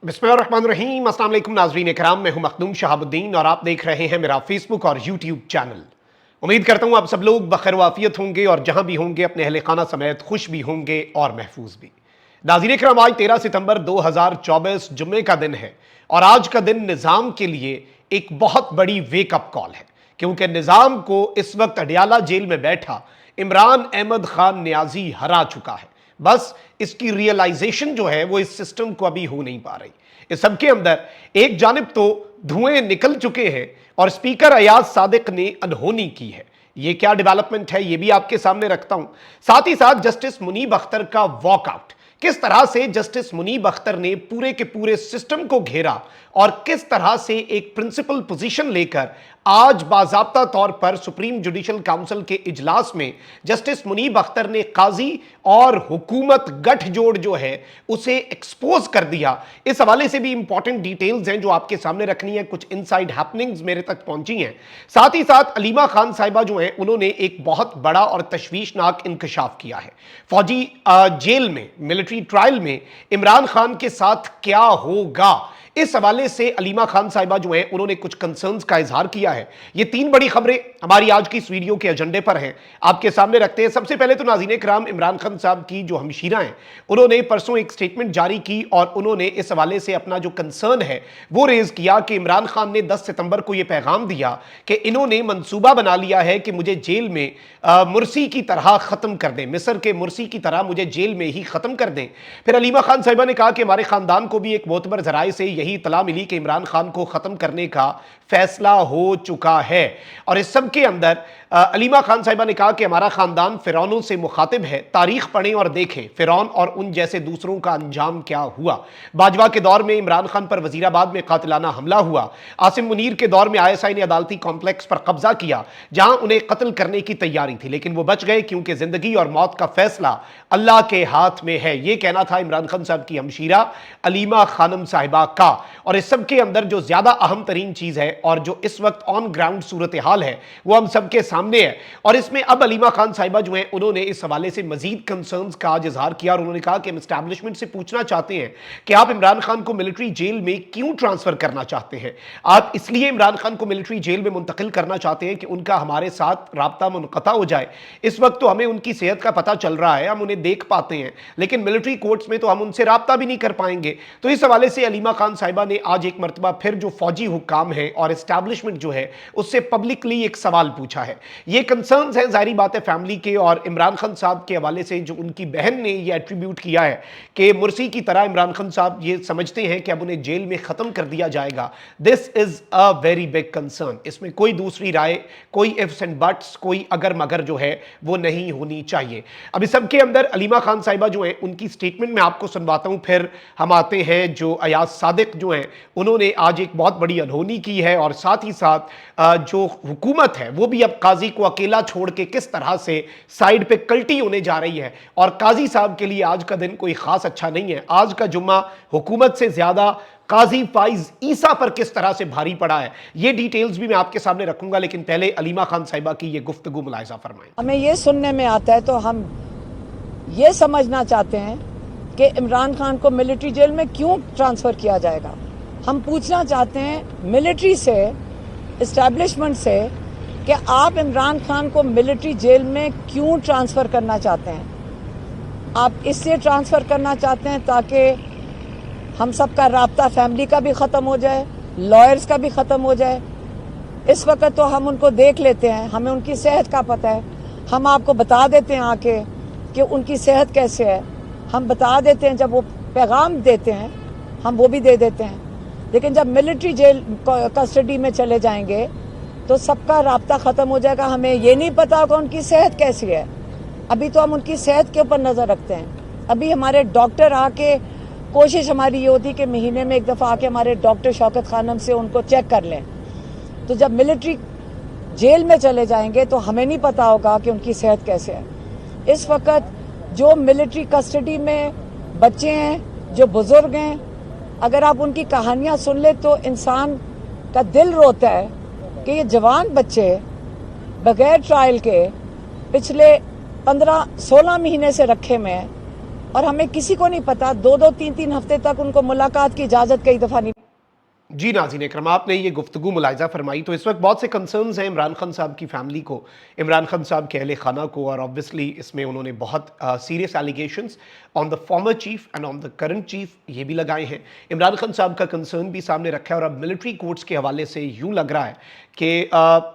बिस्मिल्लाहिर्रहमानिर्रहीम। अस्सलाम वालेकुम नाज़रीन इकराम, मैं हूं मखदूम शहाबुद्दीन और आप देख रहे हैं मेरा फेसबुक और यूट्यूब चैनल। उम्मीद करता हूं आप सब लोग बखैर वाफियत होंगे और जहां भी होंगे अपने अहले खाना समेत खुश भी होंगे और महफूज भी। नाज़रीन इकराम, आज 13 सितंबर 2024 जुम्मे का दिन है और आज का दिन निज़ाम के लिए एक बहुत बड़ी वेकअप कॉल है, क्योंकि निज़ाम को इस वक्त अडियाला जेल में बैठा इमरान अहमद खान नियाजी हरा चुका है। बस इसकी रियलाइजेशन जो है वो इस सिस्टम को अभी हो नहीं पा रही। इस सबके अंदर एक जानिब तो धुएं निकल चुके हैं और स्पीकर अयाज सादिक ने अनहोनी की है। ये क्या डेवलपमेंट है ये भी आपके सामने रखता हूं। साथ ही साथ जस्टिस मुनीब अख्तर का वॉकआउट, किस तरह से जस्टिस मुनीब अख्तर ने पूरे के पूरे सिस्टम को घेरा और किस तरह से एक प्रिंसिपल पोजीशन लेकर आज बाज़ाब्ता तौर पर सुप्रीम जुडिशल काउंसिल के इजलास में जस्टिस मुनीब अख्तर ने काजी और हुकूमत गठजोड़ जो है उसे एक्सपोज कर दिया। इस हवाले से भी इंपॉर्टेंट डिटेल्स हैं जो आपके सामने रखनी है। कुछ इनसाइड हैपनिंग्स मेरे तक पहुंची हैं। साथ ही साथ अलीमा खान साहिबा जो हैं उन्होंने एक बहुत बड़ा और तशवीशनाक इंकशाफ किया है। फौजी जेल में मिलिट्री ट्रायल में इमरान खान के साथ क्या होगा, इस हवाले से अलीमा खान साहिबा जो हैं उन्होंने कुछ कंसर्न्स का इजहार किया है। ये तीन बड़ी खबरें हमारी आज की इस वीडियो के एजेंडे पर हैं, आपके सामने रखते हैं। सबसे पहले तो नाज़रीन इकराम, इमरान खान साहब की जो हमशीरा हैं उन्होंने परसों एक स्टेटमेंट जारी की और उन्होंने इस हवाले से अपना जो कंसर्न है वो रेज किया कि इमरान खान ने 10 सितंबर को यह पैगाम दिया कि इन्होंने मंसूबा बना लिया है कि मुझे जेल में मुर्सी की तरह खत्म कर दें, मिस्र के मुर्सी की तरह मुझे जेल में ही खत्म कर दें। फिर अलीमा खान साहिबा ने कहा कि हमारे खानदान को भी एक मोतबर जराए से यही इतला मिली कि इमरान खान को खत्म करने का फैसला हो चुका है। और इस सब के अंदर अलीमा खान साहिबा ने कहा कि हमारा खानदान फिरौनों से मुखातिब है, तारीख पढ़ें और देखें फिरौन और उन जैसे दूसरों का अंजाम क्या हुआ। बाजवा के दौर में इमरान खान पर वजीराबाद में कातिलाना हमला हुआ। आसिम मुनीर के दौर में ISI ने अदालती कॉम्प्लेक्स पर कब्जा किया जहां उन्हें कत्ल करने की तैयारी थी, लेकिन वो बच गए क्योंकि जिंदगी और मौत का फैसला अल्लाह के हाथ में है। यह कहना था इमरान खान साहब की हमशीरा अलीमा खानम साहिबा का। और इस सब के अंदर जो ज्यादा अहम तरीन चीज है और जो इस वक्त ऑन ग्राउंड सूरत हाल है वो हम सबके सामने है। और इसमें अब अलीमा खान साहिबा जो हैं उन्होंने इस हवाले से मजीद कंसर्न्स का आज इजहार किया और उन्होंने कहा कि हम एस्टैब्लिशमेंट से पूछना चाहते हैं कि आप इमरान खान को मिलिट्री जेल में क्यों ट्रांसफर करना चाहते हैं। आप इसलिए इमरान खान को मिलिट्री जेल में मुंतकिल करना चाहते हैं कि उनका हमारे साथ राब्ता मुनक़ता हो जाए। इस वक्त तो हमें उनकी सेहत का पता चल रहा है, हम उन्हें देख पाते हैं, लेकिन मिलिट्री कोर्ट्स में तो हम उनसे राब्ता भी नहीं कर पाएंगे। तो इस हवाले से अलीमा खान साहिबा ने आज एक मरतबा फिर जो फौजी हुक्काम है और एस्टैब्लिशमेंट जो है उससे पब्लिकली एक सवाल पूछा है। ये कंसर्न्स हैं जाहिर बात है फैमिली के, और इमरान खान साहब के हवाले से जो उनकी बहन ने ये एट्रीब्यूट किया है कि मुर्सी की तरह इमरान खान साहब ये समझते हैं कि अब उन्हें जेल में खत्म कर दिया जाएगा। This is a very big concern. इसमें कोई दूसरी राय, कोई इफ्स एंड बट्स, कोई अगर मगर जो है वो नहीं होनी चाहिए। अब इस सब के अंदर अलीमा खान साहिबा जो है उनकी स्टेटमेंट में आपको सुनवाता हूं, फिर हम आते हैं जो अयाज सादिक जो हैं उन्होंने आज एक बहुत बड़ी अनहोनी की है और साथ ही साथ जो हुकूमत है वो भी अब काजी को अकेला छोड़ के किस तरह से साइड पे कल्टी होने जा रही है। और काजी साहब के लिए आज का दिन कोई खास अच्छा नहीं है। आज का जुम्मा हुकूमत से ज्यादा काजी फाइज ईसा पर किस तरह से भारी पड़ा है, ये डिटेल्स भी मैं आपके सामने रखूंगा, लेकिन पहले अलीमा खान साहिबा की ये गुफ्तगू मुलाहिजा फरमाएं। हमें ये सुनने में आता है तो हम ये समझना चाहते हैं कि इमरान खान को मिलिट्री जेल में क्यों ट्रांसफर किया जाएगा। हम पूछना चाहते हैं मिलिट्री से, एस्टैब्लिशमेंट से, कि आप इमरान खान को मिलिट्री जेल में क्यों ट्रांसफर करना चाहते हैं। आप इसलिए ट्रांसफर करना चाहते हैं ताकि हम सबका राब्ता फैमिली का भी ख़त्म हो जाए, लॉयर्स का भी ख़त्म हो जाए। इस वक्त तो हम उनको देख लेते हैं, हमें उनकी सेहत का पता है, हम आपको बता देते हैं आके कि उनकी सेहत कैसे है, हम बता देते हैं, जब वो पैगाम देते हैं हम वो भी दे देते हैं। लेकिन जब मिलिट्री जेल कस्टडी में चले जाएंगे तो सबका राब्ता ख़त्म हो जाएगा। हमें ये नहीं पता होगा उनकी सेहत कैसी है। अभी तो हम उनकी सेहत के ऊपर नज़र रखते हैं। अभी हमारे डॉक्टर आके, कोशिश हमारी ये होती कि महीने में एक दफ़ा आके हमारे डॉक्टर शौकत खानम से उनको चेक कर लें। तो जब मिलिट्री जेल में चले जाएंगे तो हमें नहीं पता होगा कि उनकी सेहत कैसे है। इस वक्त जो मिलिट्री कस्टडी में बच्चे हैं, जो बुजुर्ग हैं, अगर आप उनकी कहानियां सुन ले तो इंसान का दिल रोता है कि ये जवान बच्चे बगैर ट्रायल के पिछले 15-16 महीने से रखे में हैं और हमें किसी को नहीं पता, 2-2, 3-3 हफ्ते तक उनको मुलाकात की इजाज़त कई दफ़ा नहीं। जी नाज़रीन इकराम, आपने ये गुफ्तगू मुलाहिज़ा फरमाई तो इस वक्त बहुत से कंसर्न्स हैं इमरान खान साहब की फैमिली को, इमरान खान साहब के अहले खाना को, और ऑब्वियसली इसमें उन्होंने बहुत serious allegations on the former cheap and on the current chief ये भी लगाए हैं। इमरान खान साहब का कंसर्न भी सामने रखा है और अब मिलिट्री कोर्ट्स के हवाले से यूँ लग रहा है कि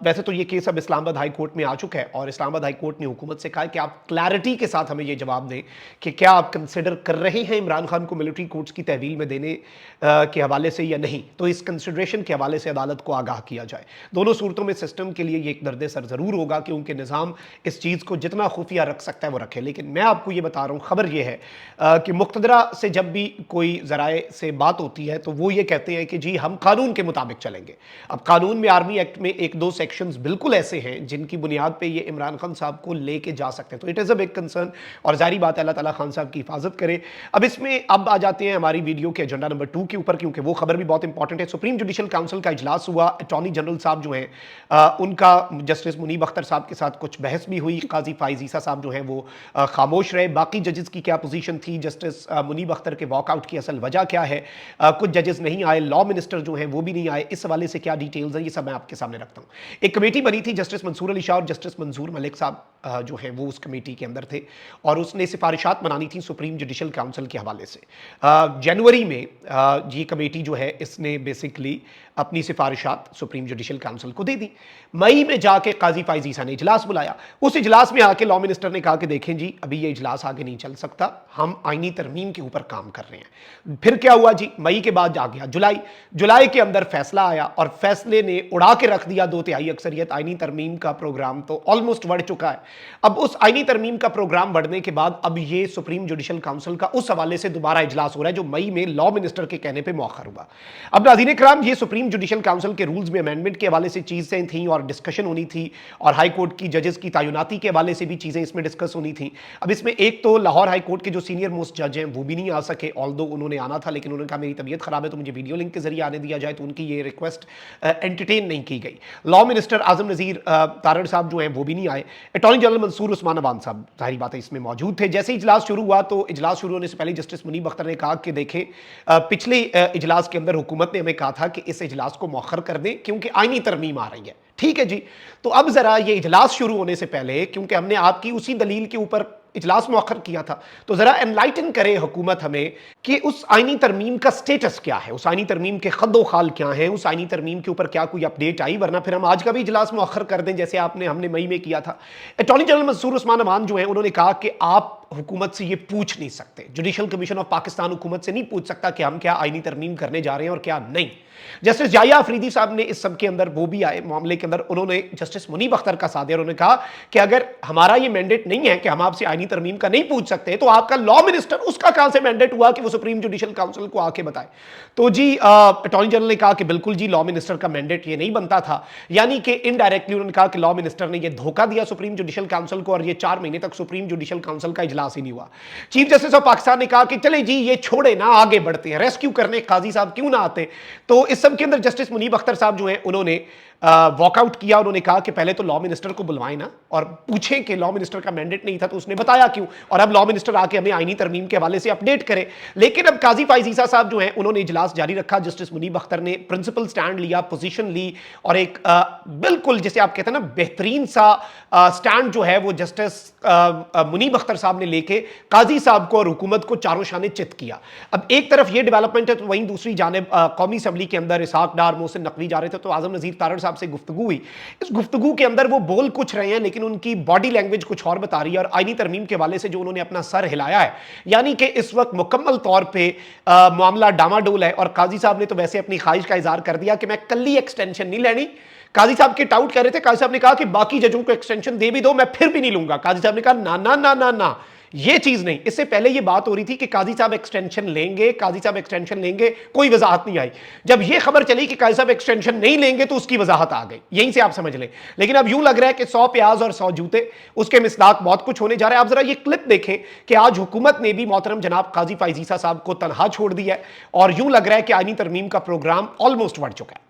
वैसे तो ये केस अब इस्लामाबाद हाई कोर्ट में आ चुका है और इस्लामाबाद हाई कोर्ट ने हुकूमत से कहा है कि आप क्लैरिटी के साथ हमें ये जवाब दें कि क्या आप कंसिडर कर रहे हैं इमरान खान को मिलिट्री कोर्ट्स की तहवील में देने के हवाले से या नहीं। तो इस कंसिडरेशन के हवाले से अदालत को आगाह किया जाए। दोनों सूरतों में सिस्टम के लिए ये एक दर्द सर ज़रूर होगा कि उनके निज़ाम इस चीज़ को जितना खुफिया रख सकता है वो रखे। लेकिन मैं आपको ये बता रहा हूँ, खबर ये है कि मुक़्तदरा से जब भी कोई ज़राए से बात होती है तो वो ये कहते हैं कि जी हम कानून के मुताबिक चलेंगे। अब कानून में, आर्मी एक्ट में एक दो सेक्शंस बिल्कुल ऐसे हैं जिनकी बुनियाद पे ये इमरान खान साहब को लेके जा सकते हैं। तो it is a big concern और जारी बात है अल्लाह ताला खान साहब की हिफाजत करे। अब इसमें अब आ जाते हैं हमारी वीडियो के एजेंडा नंबर 2 के ऊपर, क्योंकि वो खबर भी बहुत इंपॉर्टेंट है। सुप्रीम जुडिशल काउंसिल का इजलास हुआ। अटॉर्नी जनरल साहब जो हैं उनका जस्टिस मुनीब अख्तर साहब के साथ कुछ बहस भी हुई। काजी फाइज ईसा साहब जो हैं वो खामोश रहे। बाकी जजेस की क्या पोजीशन थी, जस्टिस मुनीब अख्तर के वॉकआउट की असल वजह क्या है, कुछ जजेस नहीं आए, लॉ मिनिस्टर जो हैं वो भी नहीं आए, इस हवाले से क्या डिटेल्स हैं, ये सब मैं आपके सामने रखता हूँ। एक कमेटी बनी थी, जस्टिस मंसूर अली शाह और जस्टिस मंजूर मलिक साहब जो हैं वो उस कमेटी के अंदर थे और उसने सिफारिशात बनानी थी सुप्रीम जुडिशल काउंसिल के हवाले से। जनवरी में ये कमेटी जो है इसने बेसिकली अपनी सिफारिशात सुप्रीम जुडिशल काउंसिल को दे दी। मई में जाके काजी फाइज ईसा ने इजलास बुलाया। उस इजलास में आके लॉ मिनिस्टर ने कहा कि देखें जी अभी ये इजलास आगे नहीं चल सकता, हम आईनी तरमीम के ऊपर काम कर रहे हैं। फिर क्या हुआ जी, मई के बाद आ गया जुलाई के अंदर फैसला आया और फैसले ने उड़ा के रख दिया 2/3 अक्सरियत। आईनी तरमीम का प्रोग्राम तो ऑलमोस्ट बढ़ चुका है। अब उस आईनी तरमीम का प्रोग्राम बढ़ने के बाद अब ये सुप्रीम जुडिशल काउंसिल का उस हवाले से दोबारा इजलास हो रहा है जो मई में लॉ मिनिस्टर के कहने पर मौखर हुआ। अब नाज़रीन कराम, ये सुप्रीम जुडिशल काउंसिल के रूल्स में अमेंडमेंट के हवाले से चीजें थी और डिस्कशन होनी थी और हाई कोर्ट की जजेस की तैनाती के हवाले से भी चीजें इसमें डिस्कस होनी थी। अब इसमें एक तो लाहौर हाई कोर्ट के जो सीनियर मोस्ट जज हैं वो भी नहीं आ सके, ऑल्दो उन्होंने आना था लेकिन उन्होंने कहा मेरी तबीयत खराब है तो मुझे वीडियो लिंक के जरिए आने दिया जाए, तो उनकी ये रिक्वेस्ट एंटरटेन नहीं की गई। लॉ मिनिस्टर आजम नजीर तारड़ साहब जो हैं वो भी नहीं आए। अटॉर्नी जनरल मंसूर उस्मान अवान साहब जाहिर बात है इसमें मौजूद थे। जैसे ही इजलास शुरू हुआ तो इजलास शुरू होने से पहले जस्टिस मुनीब अख्तर ने कहा कि देखें पिछले इजलास के अंदर हुकूमत ने हमें कहा था कि इस इजलास को मौखर कर दें क्योंकि आईनी तरमीम आ रही है। ठीक है जी, तो अब जरा ये इजलास शुरू होने से पहले, क्योंकि हमने आपकी उसी दलील के ऊपर इजलास मौखर किया था, तो जरा एनलाइटन करे हुकूमत हमें कि उस आईनी तरमीम का स्टेटस क्या है, उस आईनी तरमीम के खद्दो खाल क्या है, उस आईनी तरमीम के ऊपर क्या कोई अपडेट आई, वरना फिर हम आज का भी इजलास मौखर कर दें जैसे हमने मई में किया था। अटॉर्नी जनरल मंसूर उस्मान अवान जो है उन्होंने कहा कि आप हुकूमत से ये पूछ नहीं सकते, जुडिशल कमीशन ऑफ पाकिस्तान हुकूमत से नहीं पूछ सकता कि हम क्या आईनी तरमीम करने जा रहे हैं और क्या नहीं। जस्टिस याया अफरीदी साहब ने इस सब के अंदर, वो भी आए मामले के अंदर, उन्होंने जस्टिस मुनीब अख्तर का साथ दिया। उन्होंने कहा कि अगर हमारा ये मैंडेट नहीं है कि हम आपसे आईनी तरमीम का नहीं पूछ सकते तो आपका लॉ मिनिस्टर, उसका कहां से मैंडेट हुआ कि वो सुप्रीम जुडिशल काउंसिल को आके बताए। तो जी अटॉर्नी जनरल ने कहा कि बिल्कुल जी लॉ मिनिस्टर का मैंडेट ये नहीं बनता था, यानी कि इनडायरेक्टली उन्होंने कहा कि लॉ मिनिस्टर ने ये धोखा दिया सुप्रीम जुडिशल काउंसिल को और ये 4 महीने तक सुप्रीम जुडिशल काउंसिल का इजलास ही नहीं हुआ। चीफ जस्टिस ऑफ पाकिस्तान ने कहा कि चले जी ये छोड़े ना, आगे बढ़ते हैं, रेस्क्यू करने काजी साहब क्यों ना आते। तो इस सब के अंदर जस्टिस मुनीब अख्तर साहब जो हैं उन्होंने वॉकआउट किया। उन्होंने कहा कि पहले तो लॉ मिनिस्टर को बुलवाएं ना और पूछें कि लॉ मिनिस्टर का मैंडेट नहीं था तो उसने बताया क्यों, और अब लॉ मिनिस्टर आके हमें आईनी तरमीम के हवाले से अपडेट करे। लेकिन अब काजी फाइज ईसा साहब जो हैं उन्होंने इजलास जारी रखा। जस्टिस मुनीब अख्तर ने प्रिंसिपल स्टैंड लिया, पोजीशन ली और एक बिल्कुल जिसे आप कहते हैं ना बेहतरीन सा स्टैंड जो है वो जस्टिस मुनीब अख्तर साहब ने लेके काजी साहब को और हुकूमत को चारों शाने चित किया। अब एक तरफ ये डेवलपमेंट है तो वहीं दूसरी जानिब कौमी असम्बली के अंदर इसहाक डार, मोहसिन नकवी जा रहे थे तो आजम नजीर तारड़ साहब से गुफ्तगू हुई। इस गुफ्तगू के अंदर वो बोल कुछ रहे हैं लेकिन उनकी बॉडी लैंग्वेज कुछ और बता रही है और आईनी तरमीम के हवाले से जो उन्होंने अपना सर हिलाया है, यानी कि इस वक्त मुकम्मल तौर पर मामला डामाडोल है। और काजी साहब ने तो वैसे अपनी ख्वाहिश का इजहार कर दिया कि मैं कल्ली एक्सटेंशन नहीं लेनी। काजी साहब के टाउट कह रहे थे, काजी साहब ने कहा कि बाकी जजों को एक्सटेंशन दे भी दो, मैं फिर भी नहीं लूंगा। काजी साहब ने कहा ना ना ना ना ना, ये चीज नहीं। इससे पहले ये बात हो रही थी कि काजी साहब एक्सटेंशन लेंगे, काजी साहब एक्सटेंशन लेंगे, कोई वजाहत नहीं आई। जब ये खबर चली कि काजी साहब एक्सटेंशन नहीं लेंगे तो उसकी वजाहत आ गई, यहीं से आप समझ लें। लेकिन अब यूं लग रहा है कि 100 प्याज और 100 जूते, उसके मिसदाक बहुत कुछ होने जा रहा है। आप जरा ये क्लिप देखें कि आज हुकूमत ने भी मोहतरम जनाब काजी फाइज ईसा साहब को तनहा छोड़ दिया है और यूं लग रहा है कि आईनी तरमीम का प्रोग्राम ऑलमोस्ट बढ़ चुका है।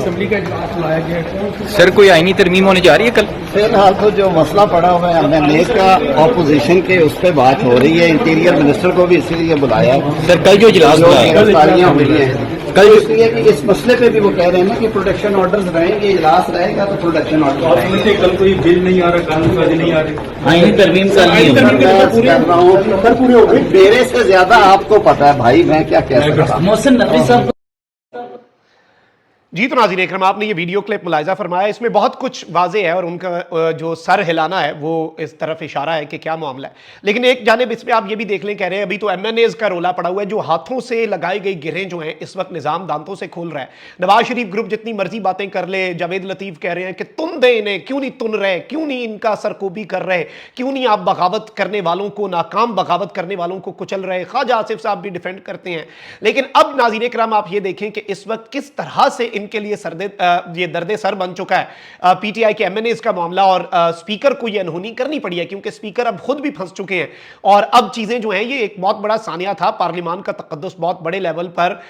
असम्बली का इजलास बुलाया गया है। सर कोई आईनी तरमीम होने जा रही है कल? फिलहाल तो जो मसला पड़ा हुआ है एमएनए का ऑपोजिशन के उस पर बात हो रही है। इंटीरियर मिनिस्टर को भी इसीलिए बुलाया है। सर कल जो इजलास जो बुलाया गिरफ्तारियां हुई हैं कल, इसलिए कि इस मसले पे भी वो कह रहे हैं ना कि प्रोटेक्शन ऑर्डर्स रहेंगे, इजलास रहेगा तो प्रोटेक्शन ऑर्डर रहेंगे। कल कोई बिल नहीं आ रहा, कानून काजी नहीं आ रही, आईनी तरमीम कल नहीं होगी। कर रहा हूँ, मेरे से ज्यादा आपको पता है भाई, मैं क्या कह सकता हूँ। मोहसिन नकवी साहब जी तो नाज़रीन इकराम, आपने ये वीडियो क्लिप मुलाहिजा फरमाया, इसमें बहुत कुछ वाज़े है और उनका जो सर हिलाना है वो इस तरफ इशारा है कि क्या मामला है। लेकिन एक जानिब इसमें आप ये भी देख लें, कह रहे हैं अभी तो एमएनएज़ का रोला पड़ा हुआ है, जो हाथों से लगाई गई गिरें जो हैं इस वक्त निज़ाम दांतों से खोल रहा है। नवाज शरीफ ग्रुप जितनी मर्जी बातें कर ले, जावेद लतीफ़ कह रहे हैं कि तुन दे इन्हें, क्यों नहीं तुन रहे, क्यों नहीं इनका सरकोबी कर रहे, क्यों नहीं आप बगावत करने वालों को, नाकाम बगावत करने वालों को कुचल रहे। ख्वाजा आसिफ साहब भी डिफेंड करते हैं। लेकिन अब नाज़रीन इकराम आप ये देखें कि इस वक्त किस तरह से इनके लिए ये दर्द सर बन चुका है पीटीआई के एमएनएज़ का मामला, और स्पीकर को यह अनहोनी करनी पड़ी है क्योंकि स्पीकर अब खुद भी फंस चुके हैं। और अब चीजें जो हैं, ये एक बहुत बड़ा सानिया था, पार्लियामान का तकद्दुस बहुत बड़े लेवल पर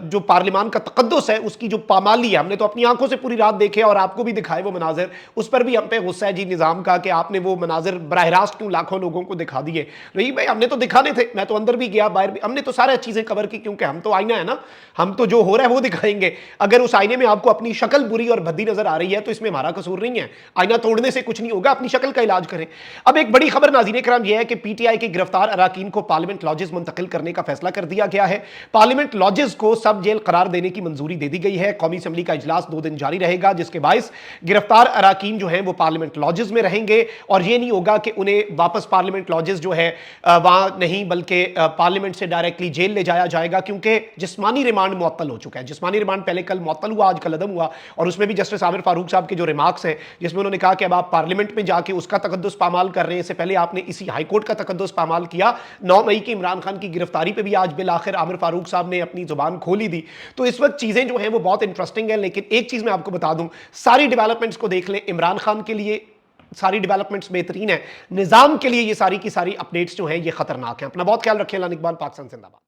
जो पार्लियामान का तकद्दुस है उसकी जो पामाली है, हमने तो अपनी आंखों से पूरी रात देखे और आपको भी दिखाए वो मनाजिर, उस पर भी हम पे गुस्सा है जी निज़ाम का कि आपने वो मनाजिर बराह रास्त क्यों लाखों लोगों को दिखा दिए। नहीं भाई, हमने तो दिखाने थे, मैं तो अंदर भी गया बाहर भी, हमने तो सारी चीज़ें कवर की क्योंकि हम तो आईना है ना, हम तो जो हो रहा है वो दिखाएंगे। अगर उस आईने में आपको अपनी शक्ल बुरी और भद्दी नजर आ रही है तो इसमें हमारा कसूर नहीं है, आईना तोड़ने से कुछ नहीं होगा, अपनी शक्ल का इलाज करें। अब एक बड़ी खबर नाज़रीन इकराम यह है कि पीटीआई के गिरफ्तार अराकीन को पार्लियामेंट लॉजेस मुंतकिल करने का फैसला कर दिया गया है। पार्लियामेंट लॉजेस को सब जेल करार देने की मंजूरी दे दी गई है। कौमी असेंबली का इजलास 2 दिन जारी रहेगा, जिसके बायस गिरफ्तार अराकीन जो हैं वो पार्लियामेंट लॉजेस में रहेंगे। और ये नहीं होगा कि उन्हें वापस पार्लियामेंट लॉजेस जो है वहां नहीं, बल्कि पार्लियामेंट से डायरेक्टली जेल ले जाया जाएगा, क्योंकि जिस्मानी रिमांड मुअत्तल हो चुका है। जिस्मानी रिमांड पहले कल मुअत्तल हुआ, आज कल अदम हुआ, और उसमें भी जस्टिस आमिर फारूक साहब के जो रिमार्क्स हैं जिसमें उन्होंने कहा कि अब आप पार्लियामेंट में जाके उसका तकद्दुस पामाल कर रहे हैं, इससे पहले आपने इसी हाईकोर्ट का तकद्दुस पामाल किया। 9 मई की इमरान खान की गिरफ्तारी पर भी आज बिल आखिर आमिर फारूक साहब ने अपनी जुबान खोली दी। तो इस वक्त चीजें जो हैं वो बहुत इंटरेस्टिंग है। लेकिन एक चीज मैं आपको बता दूं, सारी डेवलपमेंट्स को देख लें, इमरान खान के लिए सारी डेवलपमेंट्स बेहतरीन है, निजाम के लिए ये सारी की सारी अपडेट्स जो हैं ये खतरनाक हैं। अपना बहुत ख्याल रखें। अल्लाह निगहबान। पाकिस्तान जिंदाबाद।